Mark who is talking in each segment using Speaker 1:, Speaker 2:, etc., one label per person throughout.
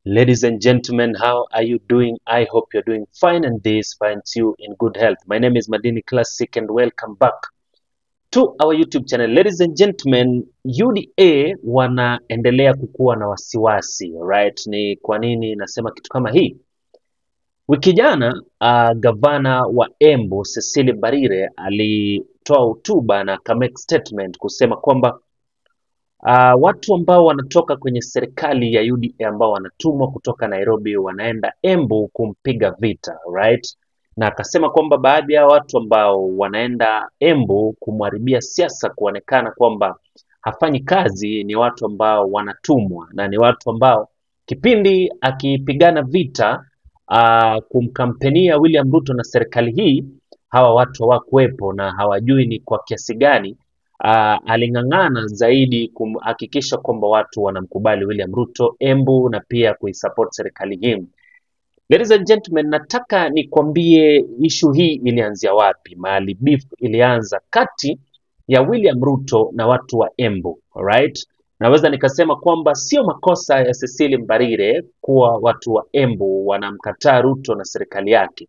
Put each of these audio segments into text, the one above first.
Speaker 1: Ladies and gentlemen, how are you doing? I hope you're doing fine and this finds you in good health. My name is Madini Classic and welcome back to our YouTube channel. Ladies and gentlemen, UDA wanaendelea kukuwa na wasiwasi, right? Ni kwa nini nasema kitu kama hii? Wiki jana gavana wa Embu Cecily Mbarire alitoa hotuba na make statement kusema kwamba watu ambao wanatoka kwenye serikali ya UDA ambao wanatumwa kutoka Nairobi wanaenda Embu kumpiga vita, right? Na akasema kwamba baadhi ya watu ambao wanaenda Embu kumharibia siasa, kuonekana kwamba hafanyi kazi, ni watu ambao wanatumwa na ni watu ambao kipindi akipigana vita kumkampenia William Ruto na serikali hii, hawa watu hawakuwepo na hawajui ni kwa kiasi gani aling'ang'ana zaidi kuhakikisha kwamba watu wanamkubali William Ruto Embu na pia kuisupport serikali hii. Ladies and gentlemen, nataka nikwambie issue hii ilianzia wapi. Mahali beef ilianza kati ya William Ruto na watu wa Embu, right? Naweza nikasema kwamba sio makosa ya Cecily Mbarire kuwa watu wa Embu wanamkataa Ruto na serikali yake.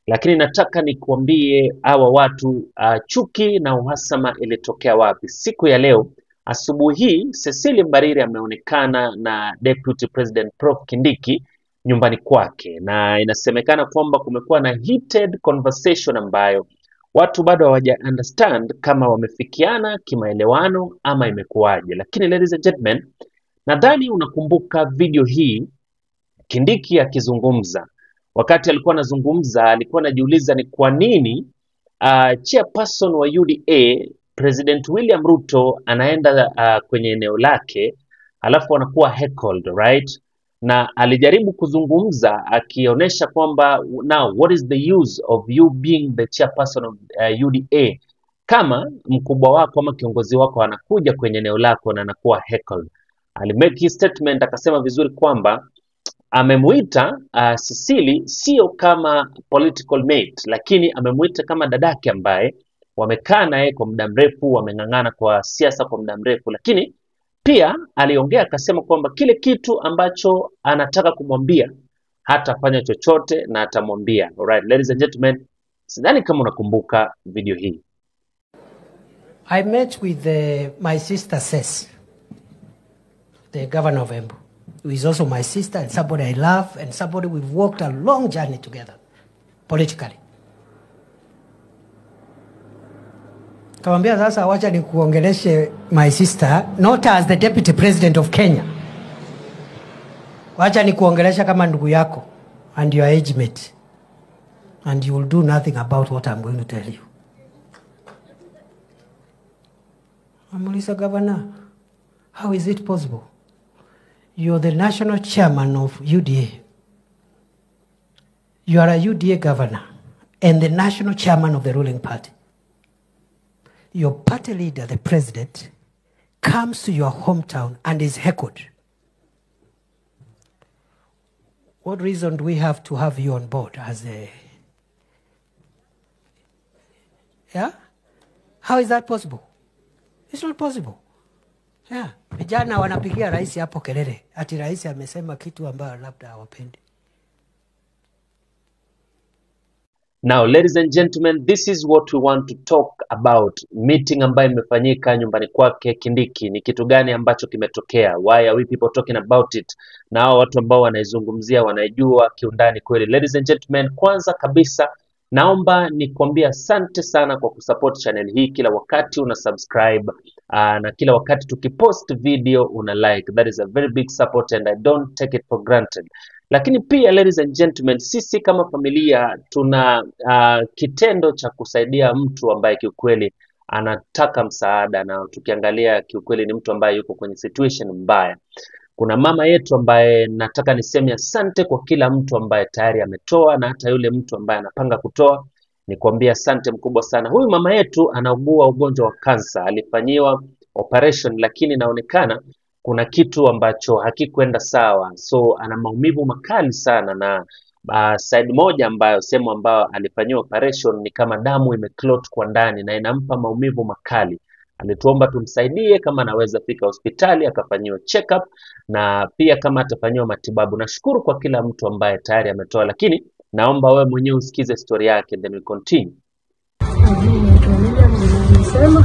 Speaker 1: Lakini nataka nikuambie hawa watu chuki na uhasama ilitokea wapi. Siku ya leo asubuhi hii Cecily Mbarire ameonekana na Deputy President Prof Kindiki nyumbani kwake, na inasemekana kwamba kumekuwa na heated conversation ambayo watu bado hawaja understand kama wamefikiana kimaelewano ama imekuwaje. Lakini ladies and gentlemen, nadhani unakumbuka video hii Kindiki akizungumza. Wakati alikuwa anazungumza, alikuwa anajiuliza ni kwa nini chairperson wa UDA President William Ruto anaenda kwenye eneo lake alafu anakuwa heckled, right? Na alijaribu kuzungumza akionyesha kwamba now what is the use of you being the chairperson of UDA kama mkubwa wako ama kiongozi wako anakuja kwenye eneo lako na anakuwa heckled. Alimake his statement akasema vizuri kwamba amemuita Cecily sio kama political mate, lakini amemuita kama dadake ambaye wamekaa naye kwa muda mrefu, wameng'ang'ana kwa siasa kwa muda mrefu. Lakini pia aliongea akasema kwamba kile kitu ambacho anataka kumwambia hatafanya chochote na atamwambia. Alright, ladies and gentlemen, sidhani kama unakumbuka video hii.
Speaker 2: I met with my sister Cess, the governor of Embu, who is also my sister and somebody I love and somebody we've walked a long journey together, politically. Kawambia sasa wacha nikuongeleshe my sister, not as the deputy president of Kenya. Wacha nikuongelesha kama ndugu yako and your age mate. And you will do nothing about what I'm going to tell you. Amuliza governor, how is it possible? You're the national chairman of UDA. You are a UDA governor and the national chairman of the ruling party. Your party leader, the president, comes to your hometown and is heckled. What reason do we have to have you on board as a... Yeah? How is that possible? It's not possible. Yeah. Vijana wanapigia rais hapo kelele ati rais amesema kitu ambayo labda hawapendi.
Speaker 1: Now ladies and gentlemen, this is what we want to talk about. Meeting ambayo imefanyika nyumbani kwake Kindiki, ni kitu gani ambacho kimetokea? Why are we people talking about it? Na hao watu ambao wanaizungumzia wanajua kiundani kweli. Ladies and gentlemen, kwanza kabisa naomba nikwambie asante sana kwa kusupport channel hii. Kila wakati una subscribe na kila wakati tukipost video una like. That is a very big support and I don't take it for granted. Lakini pia ladies and gentlemen, sisi kama familia tuna kitendo cha kusaidia mtu ambaye kiukweli anataka msaada, na tukiangalia kiukweli ni mtu ambaye yuko kwenye situation mbaya. Kuna mama yetu ambaye nataka niseme asante kwa kila mtu ambaye tayari ametoa, na hata yule mtu ambaye anapanga kutoa, nikwambia asante mkubwa sana. Huyu mama yetu anaugua ugonjwa wa kansa, alifanyiwa operation lakini inaonekana kuna kitu ambacho hakikwenda sawa. So ana maumivu makali sana, na side moja ambayo sehemu ambayo alifanyiwa operation ni kama damu imeclot kwa ndani na inampa maumivu makali. Alituomba tumsaidie kama anaweza fika hospitali akafanyiwa check up na pia kama atafanyiwa matibabu. Nashukuru kwa kila mtu ambaye tayari ametoa, lakini naomba wewe mwenyewe usikize story yake, then we continue.
Speaker 3: Nimesema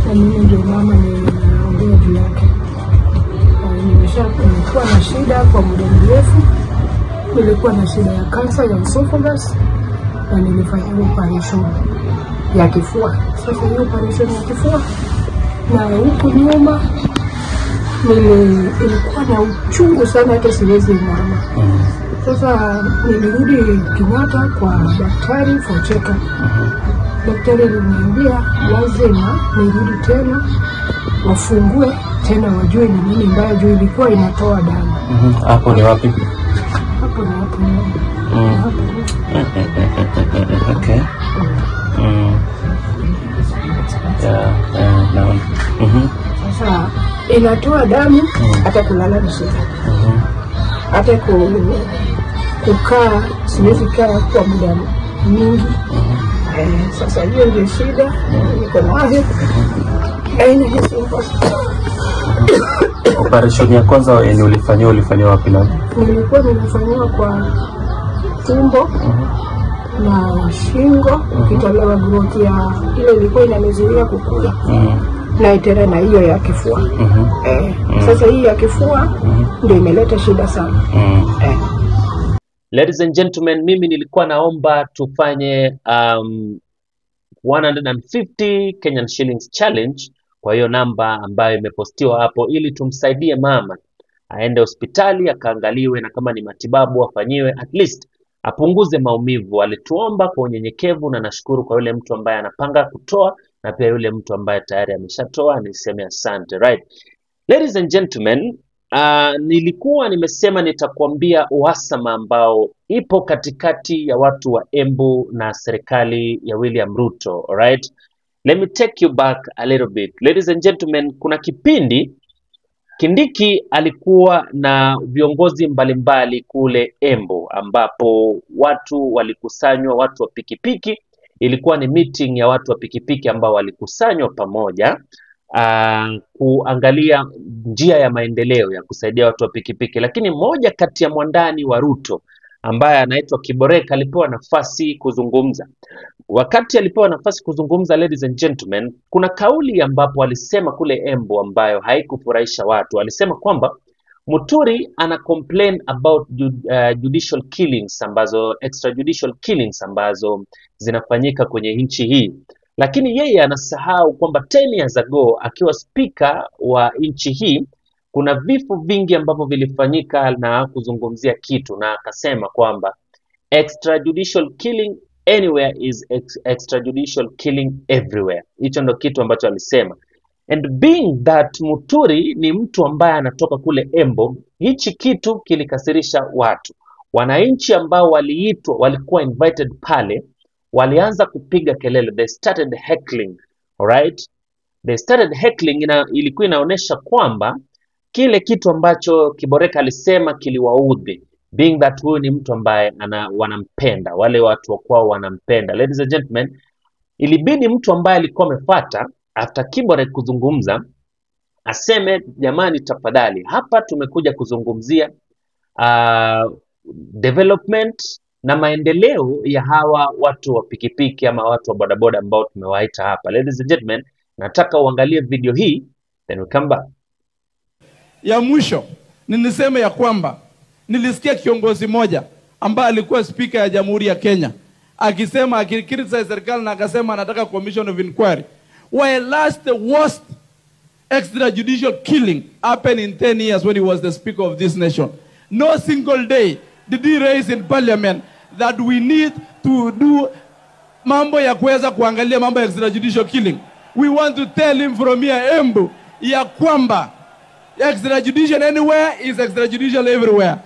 Speaker 3: na mimi ndio mama ninaongea juu yake. Nimekuwa na shida kwa muda mrefu. Nilikuwa na shida ya kansa ya esophagus na nilifanya operation ya kifua. Sasa hiyo operation ya kifua na huku nyuma nilikuwa na uchungu sana, hata siwezi mama. Sasa nilirudi Kenyatta kwa daktari for check-up. Daktari aliniambia lazima nirudi tena wafungue tena wajue ni nini mbaya, juu ilikuwa inatoa damu.
Speaker 1: Hapo ni wapi?
Speaker 3: Hapo ni hapo.
Speaker 1: Okay.
Speaker 3: Sasa inatoa damu, hata kulala ni shida. Hata kukaa siwezi kaa kwa muda mwingi. Sasa hiyo ndio shida niko nayo.
Speaker 1: Operation ya kwanza yenye ulifanywa wapi na?
Speaker 3: Nilikuwa nimefanywa kwa tumbo na shingo, kitolewa growth ya ile ilikuwa inanizuia kukula. Na tena na hiyo ya kifua. Sasa hii ya kifua ndio imeleta shida sana.
Speaker 1: Ladies and gentlemen, mimi nilikuwa naomba tufanye 150 Kenyan shillings challenge kwa hiyo namba ambayo imepostiwa hapo, ili tumsaidie mama aende hospitali akaangaliwe, na kama ni matibabu afanyiwe, at least apunguze maumivu. Alituomba kwa unyenyekevu, na nashukuru kwa yule mtu ambaye anapanga kutoa na pia yule mtu ambaye tayari ameshatoa. Niseme asante. Right, ladies and gentlemen, nilikuwa nimesema nitakwambia uhasama ambao ipo katikati ya watu wa Embu na serikali ya William Ruto. Alright, let me take you back a little bit. Ladies and gentlemen, kuna kipindi Kindiki alikuwa na viongozi mbalimbali kule Embu, ambapo watu walikusanywa, watu wa pikipiki. Ilikuwa ni meeting ya watu wa pikipiki ambao walikusanywa pamoja kuangalia njia ya maendeleo ya kusaidia watu wa pikipiki. Lakini mmoja kati ya mwandani wa Ruto ambaye anaitwa Kiboreka alipewa nafasi kuzungumza. Wakati alipewa nafasi kuzungumza, ladies and gentlemen, kuna kauli ambapo alisema kule Embu ambayo haikufurahisha watu. Alisema kwamba Muturi ana complain about judicial killings ambazo, extrajudicial killings ambazo zinafanyika kwenye nchi hii. Lakini yeye anasahau kwamba 10 years ago akiwa speaker wa nchi hii kuna vifo vingi ambavyo vilifanyika na kuzungumzia kitu, na akasema kwamba extrajudicial killing anywhere is extrajudicial killing everywhere. Hicho ndo kitu ambacho alisema. And being that Muturi ni mtu ambaye anatoka kule Embu, hichi kitu kilikasirisha watu. Wananchi ambao waliitwa, walikuwa invited pale, walianza kupiga kelele. They started heckling. Alright, they started heckling. Ilikuwa inaonyesha kwamba kile kitu ambacho Kiboreka alisema kiliwaudhi, being that huyu ni mtu ambaye wanampenda, wale watu wa kwao wanampenda. Ladies and gentlemen, ilibidi mtu ambaye alikuwa amefuata after Kiboreka kuzungumza aseme, jamani tafadhali, hapa tumekuja kuzungumzia development na maendeleo ya hawa watu wa pikipiki ama watu wa bodaboda ambao tumewaita hapa. Ladies and gentlemen, nataka uangalie video hii, then we come back.
Speaker 4: Ya mwisho nilisema ya kwamba nilisikia kiongozi moja ambaye alikuwa speaker ya Jamhuri ya Kenya akisema, akikiriza serikali na akasema anataka commission of inquiry. While last the worst extrajudicial killing happened in 10 years when he was the speaker of this nation. No single day did he raise in parliament that we need to do mambo ya kuweza kuangalia mambo ya extrajudicial killing. We want to tell him from here Embu ya kwamba extrajudicial anywhere is extrajudicial everywhere.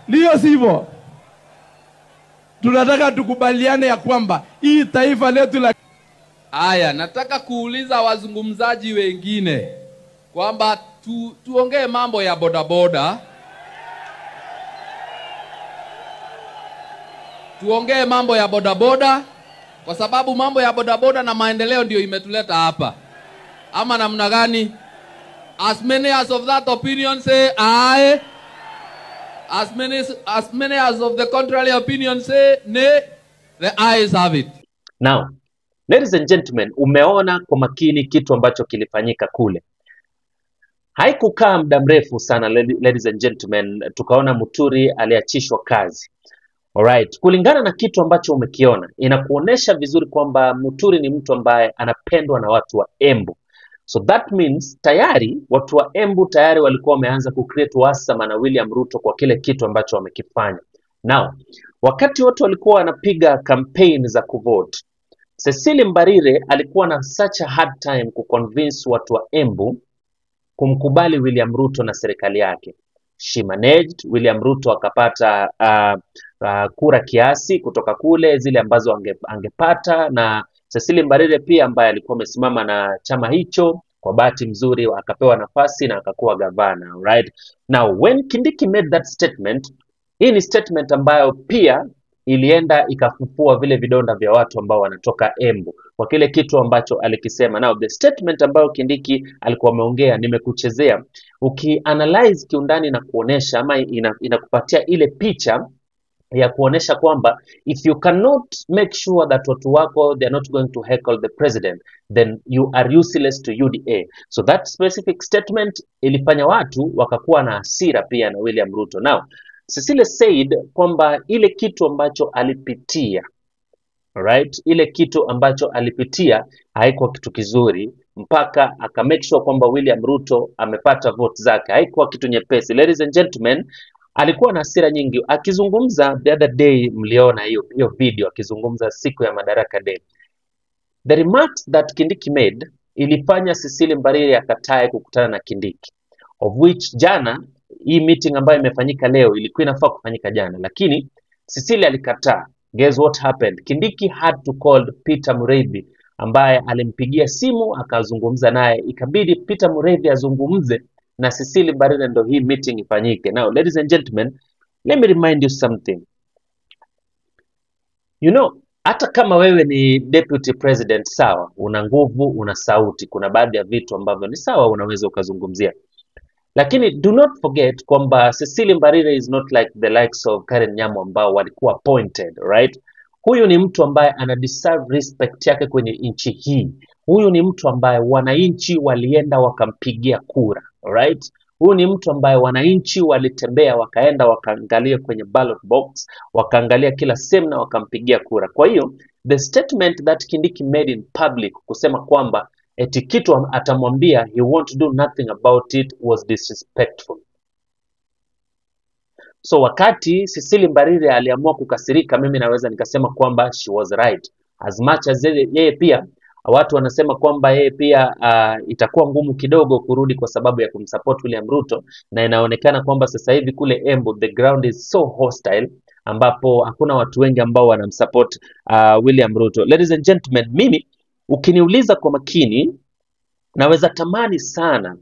Speaker 4: Ndio sivyo? Tunataka tukubaliane ya kwamba hii taifa letu la...
Speaker 5: Aya, nataka kuuliza wazungumzaji wengine kwamba tuongee mambo ya bodaboda. Tuongee mambo ya bodaboda kwa sababu mambo ya bodaboda na maendeleo ndio imetuleta hapa. Ama namna gani? As many as of that opinion say aye. As many as of the contrary opinion say nay. The ayes have it.
Speaker 1: Now, ladies and gentlemen, umeona kwa makini kitu ambacho kilifanyika kule. Haikukaa muda mrefu sana, ladies and gentlemen, tukaona Muturi aliachishwa kazi. Alright, kulingana na kitu ambacho umekiona, inakuonesha vizuri kwamba Muturi ni mtu ambaye anapendwa na watu wa Embu. So that means tayari watu wa Embu tayari walikuwa wameanza kucreate uhasama na William Ruto kwa kile kitu ambacho wamekifanya. Now, wakati watu walikuwa wanapiga campaign za kuvote, Cecily Mbarire alikuwa na such a hard time kuconvince watu wa Embu kumkubali William Ruto na serikali yake. She managed, William Ruto akapata kura kiasi kutoka kule zile ambazo angepata, na Cecily Mbarire pia ambaye alikuwa amesimama na chama hicho, kwa bahati mzuri akapewa nafasi na akakuwa gavana. Right? Now when Kindiki made that statement, hii ni statement ambayo pia ilienda ikafufua vile vidonda vya watu ambao wanatoka Embu kwa kile kitu ambacho alikisema. Now the statement ambayo Kindiki alikuwa ameongea nimekuchezea, ukianalyze kiundani na kuonesha ama inakupatia ile picha ya kuonesha kwamba if you cannot make sure that watu wako they are not going to heckle the president, then you are useless to UDA. So that specific statement ilifanya watu wakakuwa na hasira pia na William Ruto. Now Cecily said kwamba ile kitu ambacho alipitia, alright, ile kitu ambacho alipitia haikuwa kitu kizuri, mpaka aka make sure kwamba William Ruto amepata vote zake. Haikuwa kitu nyepesi. Ladies and gentlemen, alikuwa na hasira nyingi akizungumza. The other day mliona hiyo video akizungumza siku ya Madaraka Day. The remarks that Kindiki made ilifanya Cecily Mbarire akatae kukutana na Kindiki, of which jana hii meeting ambayo imefanyika leo ilikuwa inafaa kufanyika jana, lakini Cecily alikataa. Guess what happened? Kindiki had to call Peter Mureithi ambaye alimpigia simu akazungumza naye, ikabidi Peter Mureithi azungumze na Cecily Mbarire ndo hii meeting ifanyike. Now ladies and gentlemen, let me remind you something. You know, hata kama wewe ni deputy president, sawa, una nguvu, una sauti, kuna baadhi ya vitu ambavyo ni sawa unaweza ukazungumzia. Lakini do not forget kwamba Cecily Mbarire is not like the likes of Karen Nyamu ambao walikuwa appointed, right? Huyu ni mtu ambaye ana deserve respect yake kwenye nchi hii. Huyu ni mtu ambaye wananchi walienda wakampigia kura, right? Huyu ni mtu ambaye wananchi walitembea wakaenda wakaangalia kwenye ballot box, wakaangalia kila sehemu na wakampigia kura. Kwa hiyo the statement that Kindiki made in public kusema kwamba eti kitu atamwambia he won't do nothing about it was disrespectful. So wakati Cecily Mbarire aliamua kukasirika, mimi naweza nikasema kwamba she was right. As much as yeye pia watu wanasema kwamba yeye pia itakuwa ngumu kidogo kurudi kwa sababu ya kumsupport William Ruto, na inaonekana kwamba sasa hivi kule Embu the ground is so hostile ambapo hakuna watu wengi ambao wanamsupport William Ruto. Ladies and gentlemen, mimi ukiniuliza kwa makini, naweza tamani sana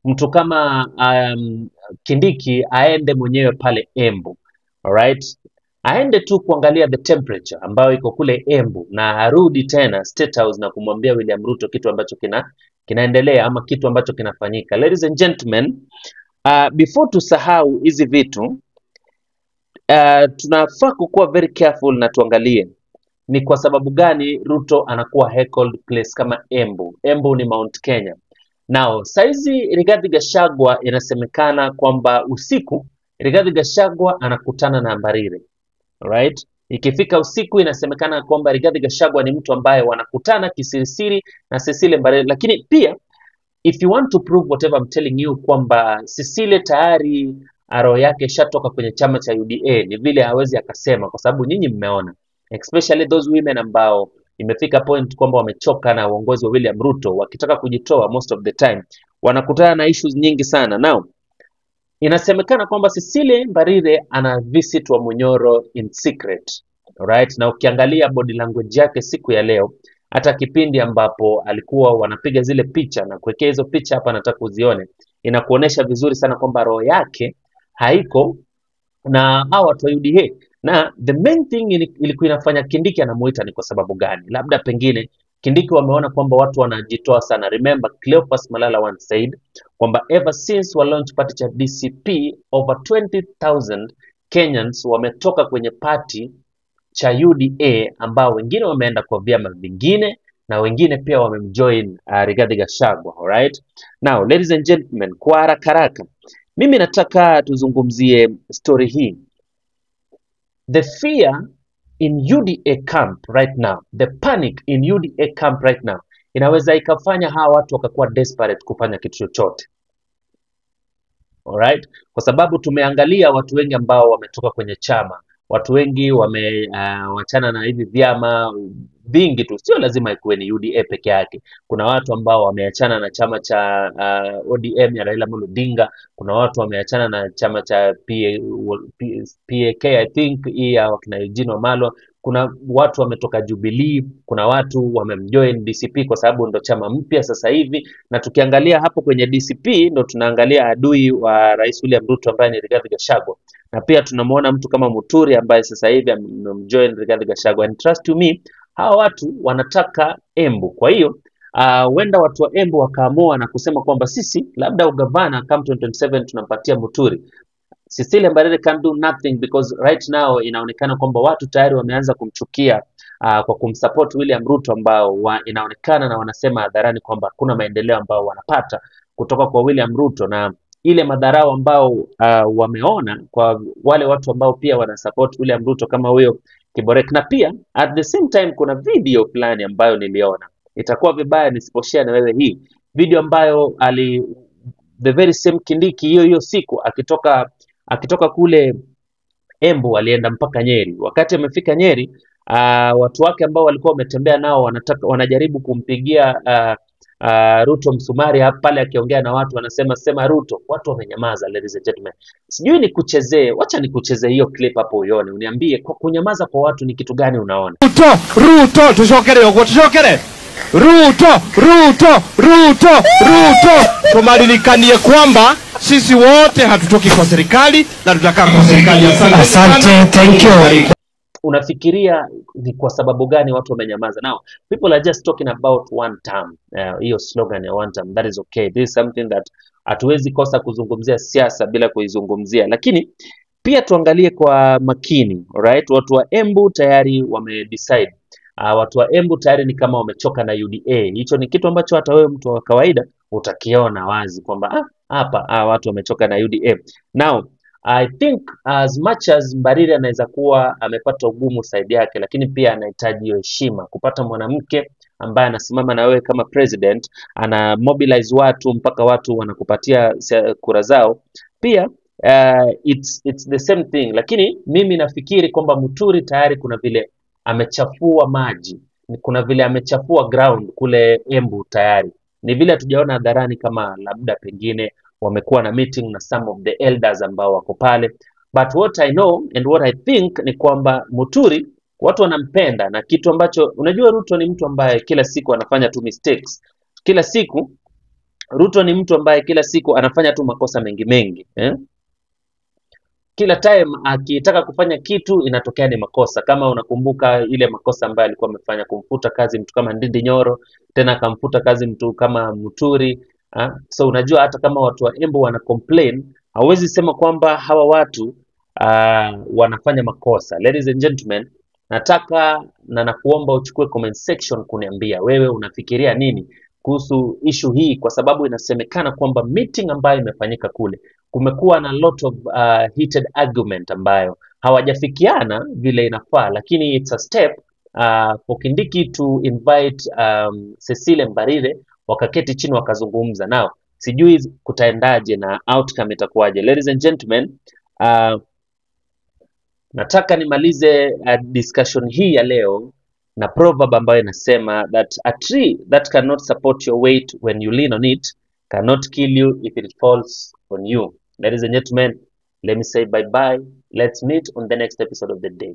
Speaker 1: mtu kama Kindiki aende mwenyewe pale Embu. Alright? Aende tu kuangalia the temperature ambayo iko kule Embu na arudi tena State House na kumwambia William Ruto kitu ambacho kinaendelea ama kitu ambacho kinafanyika. Ladies and gentlemen, before tusahau hizi vitu, tunafaa kuwa very careful na tuangalie ni kwa sababu gani Ruto anakuwa heckled place kama Embu. Embu ni Mount Kenya. Now, saizi Rigathi Gachagua inasemekana kwamba usiku Rigathi Gachagua anakutana na Mbarire. Alright? Ikifika usiku inasemekana kwamba Rigathi Gachagua ni mtu ambaye wanakutana kisirisiri na Cecily Mbarire. Lakini pia if you want to prove whatever I'm telling you kwamba Cecily tayari roho yake shatoka kwenye chama cha UDA, ni vile hawezi akasema kwa sababu nyinyi mmeona, especially those women ambao imefika point kwamba wamechoka na uongozi wa William Ruto, wakitaka kujitoa most of the time wanakutana na issues nyingi sana. Now inasemekana kwamba Cecily Mbarire ana visit wa Munyoro in secret. Alright? Na ukiangalia body language yake siku ya leo, hata kipindi ambapo alikuwa wanapiga zile picha na kuwekea hizo picha hapa nataka uzione, inakuonesha vizuri sana kwamba roho yake haiko na watu wa UDA. Na the main thing ilikuwa inafanya Kindiki anamuita ni kwa sababu gani? Labda pengine Kindiki wameona kwamba watu wanajitoa sana. Remember, Cleophas Malala once said kwamba ever since wa launch party cha DCP, over 20,000 Kenyans wametoka kwenye party cha UDA, ambao wengine wameenda kwa vyama vingine na wengine pia wamemjoin Rigathi Gachagua. Alright, now ladies and gentlemen, kwa haraka mimi nataka tuzungumzie story hii. The fear in UDA camp right now, the panic in UDA camp right now, inaweza ikafanya hawa watu wakakuwa desperate kufanya kitu chochote. Alright, kwa sababu tumeangalia watu wengi ambao wametoka kwenye chama, watu wengi wamewachana na hivi vyama vingi tu, sio lazima ikuwe ni UDA peke yake. Kuna watu ambao wameachana na chama cha ODM ya Raila Amolo Odinga, kuna watu wameachana na chama cha PAK I think ya wakina Eugene Wamalwa, kuna watu wametoka Jubilee, kuna watu wamemjoin DCP kwa sababu ndo chama mpya sasa hivi. Na tukiangalia hapo kwenye DCP ndo tunaangalia adui wa Rais William Ruto ambaye ni Rigathi Gachagua, na pia tunamuona mtu kama Muturi ambaye sasa hivi amemjoin Rigathi Gachagua. And trust to me, hawa watu wanataka Embu. Kwa hiyo wenda watu wa Embu wakaamua na kusema kwamba sisi labda ugavana come 2027 tunampatia Muturi. Cecilia Mbarire can do nothing because right now inaonekana kwamba watu tayari wameanza kumchukia kwa kumsupport William Ruto, ambao inaonekana na wanasema hadharani kwamba kuna maendeleo ambao wanapata kutoka kwa William Ruto, na ile madharau ambao wameona kwa wale watu ambao pia wanasupport William Ruto kama huyo Kiborek. Na pia at the same time kuna video fulani ambayo niliona, itakuwa vibaya nisiposhare na wewe hii video ambayo the very same Kindiki hiyo siku akitoka kule Embu alienda mpaka Nyeri. Wakati amefika Nyeri, watu wake ambao walikuwa wametembea nao wanajaribu kumpigia Ruto msumari hapa pale, akiongea na watu wanasema Ruto, watu wamenyamaza. Ladies and gentlemen, sijui nikuchezee, wacha nikuchezee hiyo clip hapo uone, uniambie kwa kunyamaza kwa watu ni kitu gani unaona.
Speaker 6: Ruto tushokere ogwo tushokere Ruto tumaririkanie kwamba sisi wote hatutoki kwa serikali na tutakaa kwa serikali.
Speaker 2: Asante, thank you.
Speaker 1: Unafikiria ni kwa sababu gani watu wamenyamaza? Now people are just talking about one term, hiyo slogan ya one term. That is okay, this is something that hatuwezi kosa kuzungumzia siasa bila kuizungumzia, lakini pia tuangalie kwa makini. Alright, watu wa Embu tayari wamedecide. Watu wa Embu tayari ni kama wamechoka na UDA. Hicho ni kitu ambacho hata wewe mtu wa kawaida utakiona wazi kwamba hapa watu wamechoka na UDA. Now I think as much as Mbarire anaweza kuwa amepata ugumu side yake, lakini pia anahitaji heshima. Kupata mwanamke ambaye anasimama na wewe kama president, ana mobilize watu mpaka watu wanakupatia kura zao, pia it's the same thing. Lakini mimi nafikiri kwamba Muturi tayari kuna vile amechafua maji, kuna vile amechafua ground kule Embu tayari. Ni vile hatujaona hadharani kama labda pengine wamekuwa na meeting na some of the elders ambao wako pale, but what I know and what I think ni kwamba Muturi watu wanampenda, na kitu ambacho unajua, Ruto ni mtu ambaye kila siku anafanya tu mistakes. Kila siku Ruto ni mtu ambaye kila siku anafanya tu makosa mengi Kila time akitaka kufanya kitu inatokea ni makosa. Kama unakumbuka ile makosa ambayo alikuwa amefanya kumfuta kazi mtu kama Ndindi Nyoro, tena akamfuta kazi mtu kama Muturi. So unajua hata kama watu wa Embu wana complain, hawezi sema kwamba hawa watu wanafanya makosa. Ladies and gentlemen, nataka na nakuomba uchukue comment section kuniambia wewe unafikiria nini kuhusu issue hii, kwa sababu inasemekana kwamba meeting ambayo imefanyika kule kumekuwa na lot of heated argument ambayo hawajafikiana vile inafaa, lakini it's a step for Kindiki to invite Cecilia Mbarire, wakaketi chini wakazungumza nao. Sijui kutaendaje na outcome itakuwaje. Ladies and gentlemen, nataka nimalize discussion hii ya leo na proverb ambayo inasema that a tree that cannot support your weight when you lean on it cannot kill you if it falls on you. Ladies and gentlemen, let me say bye bye. Let's meet on the next episode of the day.